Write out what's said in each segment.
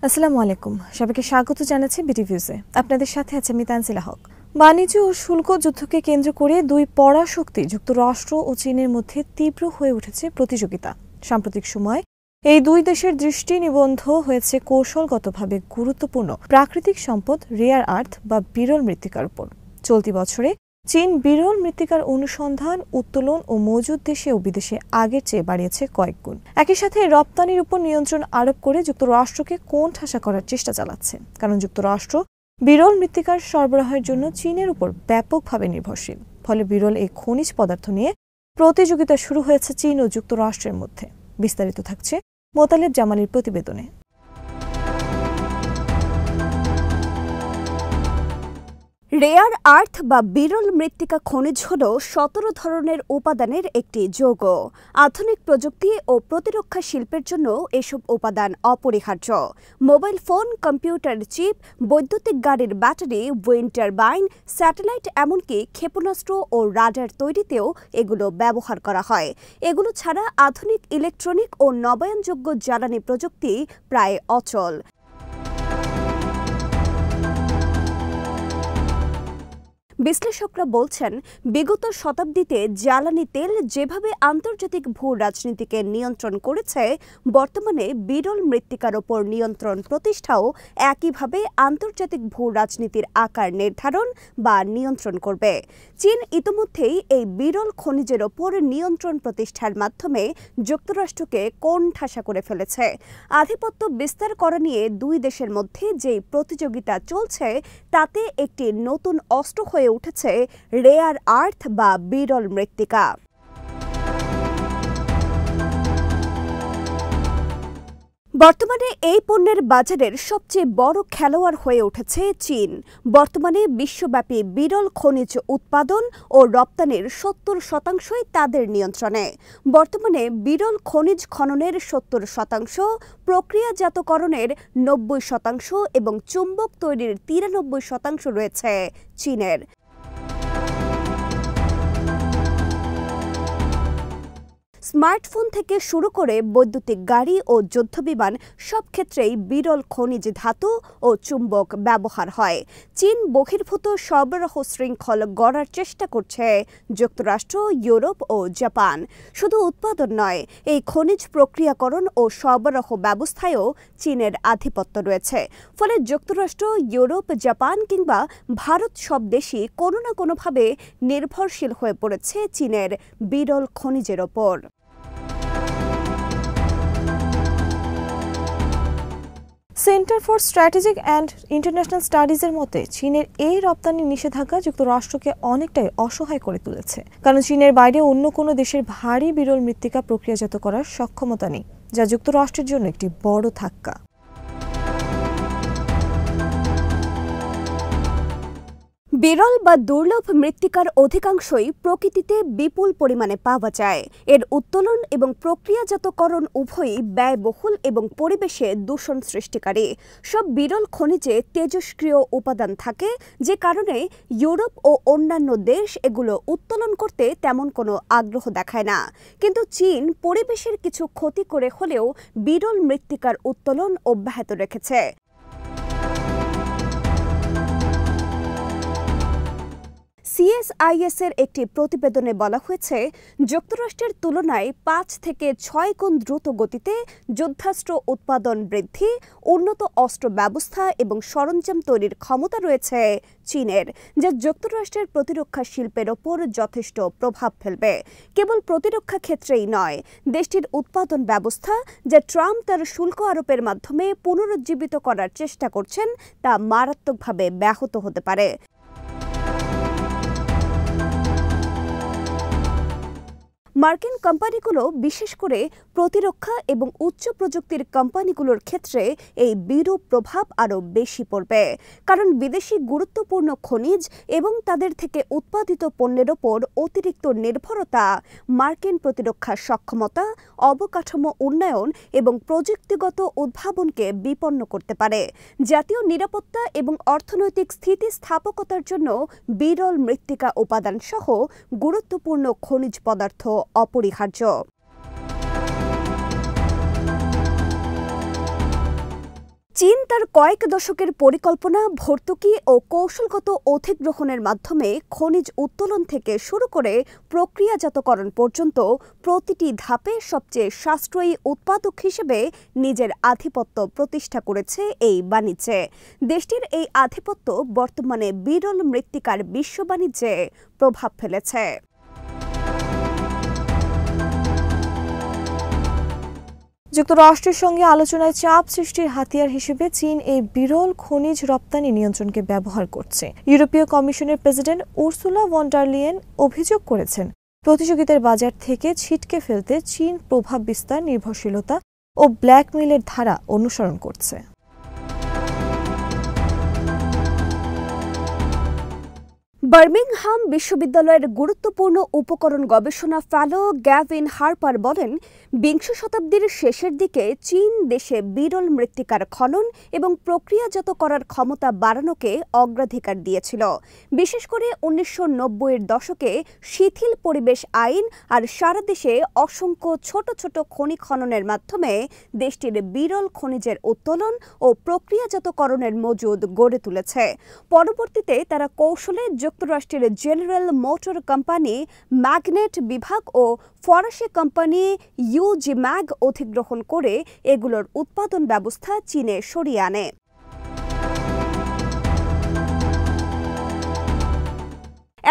আসসালামু আলাইকুম, সবাইকে স্বাগত জানাচ্ছি বিটিভিউজে। আপনাদের সাথে আছে আমি তানজিলা হক। বাণিজ্য ও শুল্ক যুদ্ধকে কেন্দ্র করে দুই পরাশক্তি যুক্তরাষ্ট্র ও চীনের মধ্যে তীব্র হয়ে উঠেছে প্রতিযোগিতা। সাম্প্রতিক সময় এই দুই দেশের দৃষ্টি নিবদ্ধ হয়েছে কৌশলগতভাবে গুরুত্বপূর্ণ প্রাকৃতিক সম্পদ রেয়ার আর্থ বা বিরল মৃত্তিকার উপর। চলতি বছরে চীন বিরল মৃত্তিকার অনুসন্ধান, উত্তোলন ও মজুদ দেশে ও বিদেশে আগের চেয়ে বাড়িয়েছে কয়েক গুণ। একই সাথে রপ্তানির উপর নিয়ন্ত্রণ আরোপ করে যুক্তরাষ্ট্রকে কোণঠাসা করার চেষ্টা চালাচ্ছে, কারণ যুক্তরাষ্ট্র বিরল মৃত্তিকার সরবরাহের জন্য চীনের উপর ব্যাপকভাবে নির্ভরশীল। ফলে বিরল এই খনিজ পদার্থ নিয়ে প্রতিযোগিতা শুরু হয়েছে চীন ও যুক্তরাষ্ট্রের মধ্যে। বিস্তারিত থাকছে মোতালেব জামালির প্রতিবেদনে। রেয়ার আর্থ বা বিরল মৃত্তিকা খনিজ হল ১৭ ধরনের উপাদানের একটি যৌগ। আধুনিক প্রযুক্তি ও প্রতিরক্ষা শিল্পের জন্য এসব উপাদান অপরিহার্য। মোবাইল ফোন, কম্পিউটার চিপ, বৈদ্যুতিক গাড়ির ব্যাটারি, উইন্ড টারবাইন, স্যাটেলাইট, এমনকি ক্ষেপণাস্ত্র ও রাডার তৈরিতেও এগুলো ব্যবহার করা হয়। এগুলো ছাড়া আধুনিক ইলেকট্রনিক ও নবায়নযোগ্য জ্বালানি প্রযুক্তি প্রায় অচল। বিশ্লেষকরা বলছেন, বিগত শতাব্দীতে জ্বালানি তেল যেভাবে আন্তর্জাতিক ভূ রাজনীতিকে নিয়ন্ত্রণ করেছে, বর্তমানে বিরল মৃত্তিকার ওপর নিয়ন্ত্রণ প্রতিষ্ঠাও একইভাবে আন্তর্জাতিক ভূ রাজনীতির আকার নির্ধারণ বা নিয়ন্ত্রণ করবে। চীন ইতিমধ্যেই এই বিরল খনিজের ওপর নিয়ন্ত্রণ প্রতিষ্ঠার মাধ্যমে যুক্তরাষ্ট্রকে কোণঠাসা করে ফেলেছে। আধিপত্য বিস্তার করা নিয়ে দুই দেশের মধ্যে যেই প্রতিযোগিতা চলছে, তাতে একটি নতুন অস্ত্র হয়ে উঠেছে রেয়ার আর্থ বা বিরল মৃত্তিকা। বর্তমানে এই পণ্যের বাজারের সবচেয়ে বড় খেলোয়াড় হয়ে উঠেছে চীন। বর্তমানে বিশ্বব্যাপী বিরল খনিজ উৎপাদন ও রপ্তানির ৭০% তাদের নিয়ন্ত্রণে। বর্তমানে বিরল খনিজ খননের ৭০%, প্রক্রিয়াজাতকরণের ৯০% এবং চুম্বক তৈরির ৯৩% রয়েছে চীনের। স্মার্টফোন থেকে শুরু করে বৈদ্যুতিক গাড়ি ও যুদ্ধবিমান, সব ক্ষেত্রেই বিরল খনিজ ধাতু ও চুম্বক ব্যবহার হয়। চীন বহির্ভূত সরবরাহ শৃঙ্খল গড়ার চেষ্টা করছে যুক্তরাষ্ট্র, ইউরোপ ও জাপান। শুধু উৎপাদন নয়, এই খনিজ প্রক্রিয়াকরণ ও সরবরাহ ব্যবস্থায়ও চীনের আধিপত্য রয়েছে। ফলে যুক্তরাষ্ট্র, ইউরোপ, জাপান কিংবা ভারত সব দেশই কোনো না কোনোভাবে নির্ভরশীল হয়ে পড়েছে চীনের বিরল খনিজের ওপর। Center for Strategic and International স্টাডিজের মতে, চীনের এই রপ্তানি নিষেধাজ্ঞা যুক্তরাষ্ট্রকে অনেকটাই অসহায় করে তুলেছে, কারণ চীনের বাইরে অন্য কোনো দেশের ভারী বিরল মৃত্তিকা প্রক্রিয়াজাত করার সক্ষমতা নেই, যা যুক্তরাষ্ট্রের জন্য একটি বড় ধাক্কা। বিরল বা দুর্লভ মৃত্তিকার অধিকাংশই প্রকৃতিতে বিপুল পরিমাণে পাওয়া যায়। এর উত্তোলন এবং প্রক্রিয়াজাতকরণ উভয়ই ব্যয়বহুল এবং পরিবেশে দূষণ সৃষ্টিকারী। সব বিরল খনিজে তেজস্ক্রিয় উপাদান থাকে, যে কারণে ইউরোপ ও অন্যান্য দেশ এগুলো উত্তোলন করতে তেমন কোনো আগ্রহ দেখায় না। কিন্তু চীন পরিবেশের কিছু ক্ষতি করে হলেও বিরল মৃত্তিকার উত্তোলন অব্যাহত রেখেছে। CSIS এর একটি প্রতিবেদনে বলা হয়েছে, যুক্তরাষ্ট্রের তুলনায় ৫ থেকে ৬ গুণ দ্রুত গতিতে যুদ্ধাস্ত্র উৎপাদন বৃদ্ধি, উন্নত অস্ত্র ব্যবস্থা এবং সরঞ্জাম তৈরির ক্ষমতা রয়েছে চীনের, যা যুক্তরাষ্ট্রের প্রতিরক্ষা শিল্পের ওপর যথেষ্ট প্রভাব ফেলবে। কেবল প্রতিরক্ষা ক্ষেত্রেই নয়, দেশটির উৎপাদন ব্যবস্থা, যা ট্রাম্প তার শুল্ক আরোপের মাধ্যমে পুনরুজ্জীবিত করার চেষ্টা করছেন, তা মারাত্মকভাবে ব্যাহত হতে পারে। মার্কিন কোম্পানিগুলো, বিশেষ করে প্রতিরক্ষা এবং উচ্চ প্রযুক্তির কোম্পানিগুলোর ক্ষেত্রে এই বিরূপ প্রভাব আরও বেশি পড়বে, কারণ বিদেশি গুরুত্বপূর্ণ খনিজ এবং তাদের থেকে উৎপাদিত পণ্যের ওপর অতিরিক্ত নির্ভরতা মার্কিন প্রতিরক্ষা সক্ষমতা, অবকাঠামো উন্নয়ন এবং প্রযুক্তিগত উদ্ভাবনকে বিপন্ন করতে পারে। জাতীয় নিরাপত্তা এবং অর্থনৈতিক স্থিতিস্থাপকতার জন্য বিরল মৃত্তিকা উপাদান সহ গুরুত্বপূর্ণ খনিজ পদার্থ অপরিহার্য। চীন তার কয়েক দশকের পরিকল্পনা, ভর্তুকি ও কৌশলগত অধিগ্রহণের মাধ্যমে খনিজ উত্তোলন থেকে শুরু করে প্রক্রিয়াজাতকরণ পর্যন্ত প্রতিটি ধাপে সবচেয়ে সাশ্রয়ী উৎপাদক হিসেবে নিজের আধিপত্য প্রতিষ্ঠা করেছে এই বাণিজ্যে। দেশটির এই আধিপত্য বর্তমানে বিরল মৃত্তিকার বিশ্ব বাণিজ্যে প্রভাব ফেলেছে। যুক্তরাষ্ট্রের সঙ্গে আলোচনায় চাপ সৃষ্টির হাতিয়ার হিসেবে চীন এই বিরল খনিজ রপ্তানি নিয়ন্ত্রণকে ব্যবহার করছে। ইউরোপীয় কমিশনের president Ursula von der Leyen অভিযোগ করেছেন, প্রতিযোগিতার বাজার থেকে ছিটকে ফেলতে চীন প্রভাব বিস্তার, নির্ভরশীলতা ও ব্ল্যাকমেইলের ধারা অনুসরণ করছে। বার্মিংহাম বিশ্ববিদ্যালয়ের গুরুত্বপূর্ণ উপকরণ গবেষণা ফেলো গ্যাভিন হার্পার বলেন, বিংশ শতাব্দীর শেষের দিকে চীন দেশে বিরল মৃত্তিকার খনন এবং প্রক্রিয়াজাত করার ক্ষমতা বাড়ানোকে অগ্রাধিকার দিয়েছিল। বিশেষ করে 1990-এর দশকে শিথিল পরিবেশ আইন আর সারা দেশে অসংখ্য ছোট ছোট খনি খননের মাধ্যমে দেশটির বিরল খনিজের উত্তোলন ও প্রক্রিয়াজাতকরণের মজুদ গড়ে তুলেছে। পরবর্তীতে তারা কৌশলে যুক্তরাষ্ট্রের জেনারেল মোটর কোম্পানি, ম্যাগনেট বিভাগ ও ফরাসি কোম্পানি ইউজিম্যাগ অধিগ্রহণ করে এগুলোর উৎপাদন ব্যবস্থা চীনে সরিয়ে আনে।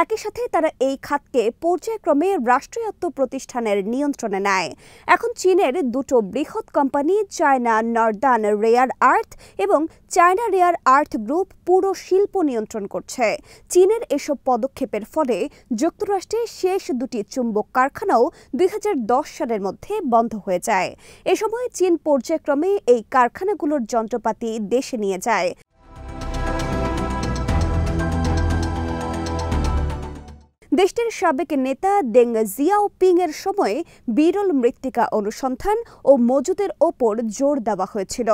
একই সাথে তারা এই খাতকে পর্যায়ক্রমে রাষ্ট্রায়ত্ত প্রতিষ্ঠানের নিয়ন্ত্রণে নেয়। এখন চীনের দুটো বৃহৎ company, China Northern rare earth এবং চায়না রেয়ার আর্থ গ্রুপ, পুরো শিল্প নিয়ন্ত্রণ করছে। চীনের এসব পদক্ষেপের ফলে যুক্তরাষ্ট্রে শেষ দুটি চুম্বক কারখানাও 2010 সালের মধ্যে বন্ধ হয়ে যায়। এ সময় চীন পর্যায়ক্রমে এই কারখানাগুলোর যন্ত্রপাতি দেশে নিয়ে যায়। দেশটির সাবেক নেতা দেং জিয়াওপিং এর সময় বিরল মৃত্তিকা অনুসন্ধান ও মজুদের ওপর জোর দেওয়া হয়েছিল।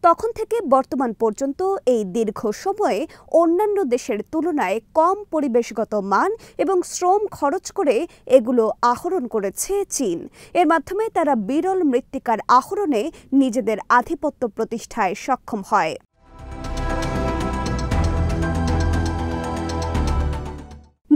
তখন থেকে বর্তমান পর্যন্ত এই দীর্ঘ সময়ে অন্যান্য দেশের তুলনায় কম পরিবেশগত মান এবং শ্রম খরচ করে এগুলো আহরণ করেছে চীন। এর মাধ্যমে তারা বিরল মৃত্তিকার আহরণে নিজেদের আধিপত্য প্রতিষ্ঠায় সক্ষম হয়।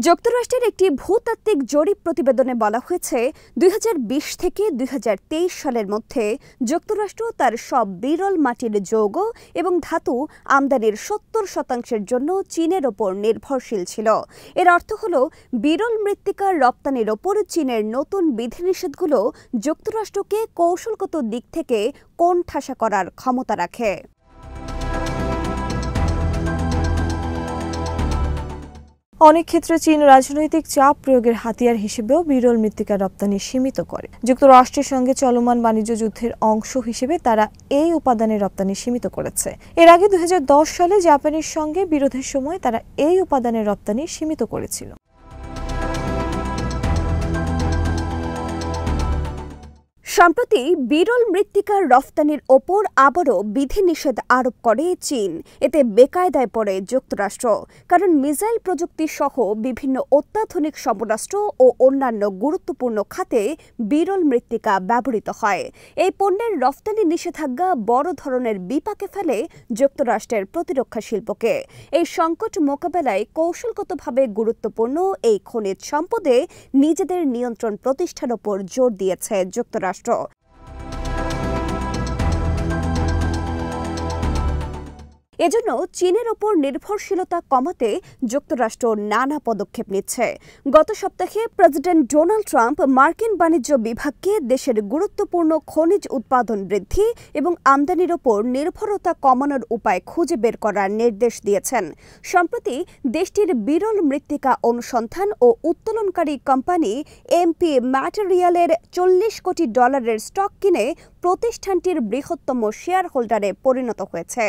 যুক্তরাষ্ট্রের একটি ভূতাত্ত্বিক জরিপ প্রতিবেদনে বলা হয়েছে, 2020 থেকে 2023 সালের মধ্যে যুক্তরাষ্ট্র তার সব বিরল মাটির যৌগ এবং ধাতু আমদানির 70% জন্য চীনের ওপর নির্ভরশীল ছিল। এর অর্থ হল, বিরল মৃত্তিকার রপ্তানির ওপর চীনের নতুন বিধিনিষেধগুলো যুক্তরাষ্ট্রকে কৌশলগত দিক থেকে কোণঠাসা করার ক্ষমতা রাখে। অনেক ক্ষেত্রে চীন রাজনৈতিক চাপ প্রয়োগের হাতিয়ার হিসেবেও বিরল মৃত্তিকার রপ্তানি সীমিত করে। যুক্তরাষ্ট্রের সঙ্গে চলমান বাণিজ্য যুদ্ধের অংশ হিসেবে তারা এই উপাদানের রপ্তানি সীমিত করেছে। এর আগে 2010 সালে জাপানের সঙ্গে বিরোধের সময় তারা এই উপাদানের রপ্তানি সীমিত করেছিল। সম্প্রতি বিরল মৃত্তিকার রফতানির ওপর আবারও বিধিনিষেধ আরোপ করে চীন। এতে বেকায়দায় পড়ে যুক্তরাষ্ট্র, কারণ মিসাইল প্রযুক্তি সহ বিভিন্ন অত্যাধুনিক সমরাস্ত্র ও অন্যান্য গুরুত্বপূর্ণ খাতে বিরল মৃত্তিকা ব্যবহৃত হয়। এই পণ্যের রফতানি নিষেধাজ্ঞা বড় ধরনের বিপাকে ফেলে যুক্তরাষ্ট্রের প্রতিরক্ষা শিল্পকে। এই সংকট মোকাবেলায় কৌশলগতভাবে গুরুত্বপূর্ণ এই খনিজ সম্পদে নিজেদের নিয়ন্ত্রণ প্রতিষ্ঠার ওপর জোর দিয়েছে যুক্তরাষ্ট্র। এজন্য চীনের ওপর নির্ভরশীলতা কমাতে যুক্তরাষ্ট্র নানা পদক্ষেপ নিচ্ছে। গত সপ্তাহে প্রেসিডেন্ট ডোনাল্ড ট্রাম্প মার্কিন বাণিজ্য বিভাগকে দেশের গুরুত্বপূর্ণ খনিজ উৎপাদন বৃদ্ধি এবং আমদানির ওপর নির্ভরতা কমানোর উপায় খুঁজে বের করার নির্দেশ দিয়েছেন। সম্প্রতি দেশটির বিরল মৃত্তিকা অনুসন্ধান ও উত্তোলনকারী কোম্পানি এমপি ম্যাটেরিয়ালের $40 কোটি স্টক কিনে প্রতিষ্ঠানটির বৃহত্তম শেয়ার হোল্ডারে পরিণত হয়েছে।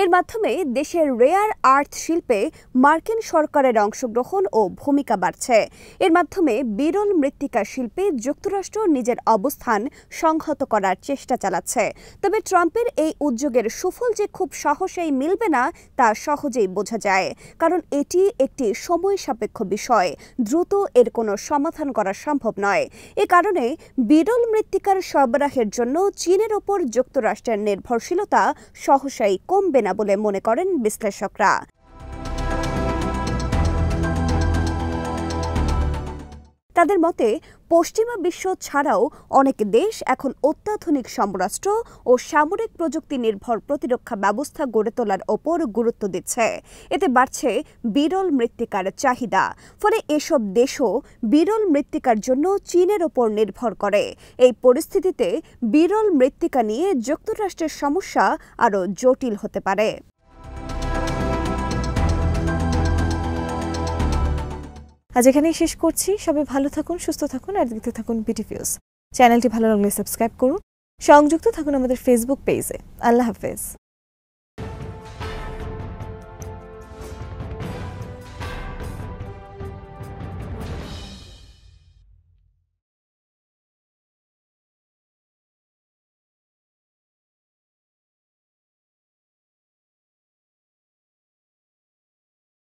এর মাধ্যমে দেশের রেয়ার আর্থ শিল্পে মার্কিন সরকারের অংশগ্রহণ ও ভূমিকা বাড়ছে। এর মাধ্যমে বিরল মৃত্তিকা শিল্পে যুক্তরাষ্ট্র নিজের অবস্থান সংহত করার চেষ্টা চালাচ্ছে। তবে ট্রাম্পের এই উদ্যোগের সুফল যে খুব সহজেই মিলবে না তা সহজেই বোঝা যায়, কারণ এটি একটি সময় সাপেক্ষ বিষয়। দ্রুত এর কোনো সমাধান করা সম্ভব নয়। এ কারণে বিরল মৃত্তিকার সরবরাহের জন্য চীনের ওপর যুক্তরাষ্ট্রের নির্ভরশীলতা সহসাই কমবে না বলে মনে করেন বিশ্লেষকরা। তাদের মতে পশ্চিমা বিশ্ব ছাড়াও অনেক দেশ এখন অত্যাধুনিক সমরাস্ত্র ও সামরিক প্রযুক্তি নির্ভর প্রতিরক্ষা ব্যবস্থা গড়ে তোলার ওপর গুরুত্ব দিচ্ছে। এতে বাড়ছে বিরল মৃত্তিকার চাহিদা। ফলে এসব দেশও বিরল মৃত্তিকার জন্য চীনের ওপর নির্ভর করে। এই পরিস্থিতিতে বিরল মৃত্তিকা নিয়ে যুক্তরাষ্ট্রের সমস্যা আরও জটিল হতে পারে। আজ এখানেই শেষ করছি। সবাই ভালো থাকুন, সুস্থ থাকুন আর দেখতে থাকুন বিটিভিউজ। চ্যানেলটি ভালো লাগলে সাবস্ক্রাইব করুন। সংযুক্ত থাকুন আমাদের ফেসবুক পেজে। আল্লাহ হাফেজ।